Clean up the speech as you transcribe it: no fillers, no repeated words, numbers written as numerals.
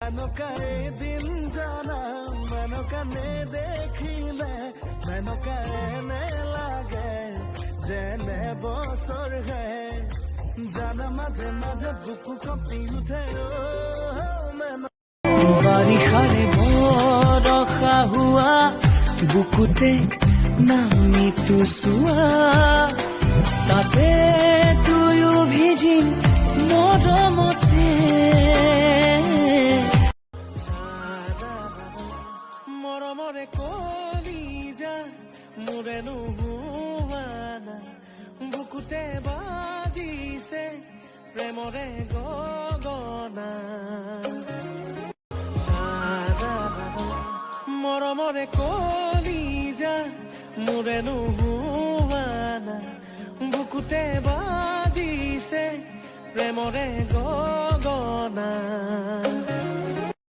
মেনকা এদিন জানা মেনকা নেদেখিলে মেনকা এনে লাগে যেনে বছৰ হে জানা মাজে মাজে বুকু কঁপি উঠে বাৰিষাৰে বৰষা হোৱা বুকুতে নামিতো চোৱা তাতে তুয়ো ভিজিম মৰমতে মৰমৰে কলিজা মোৰে নোহোৱানা বুকুতে বাজিছে প্ৰেমৰে গগনা মৰমৰে কলিজা মোৰে নোহোৱানা বুকুতে বাজিছে প্ৰেমৰে গগনা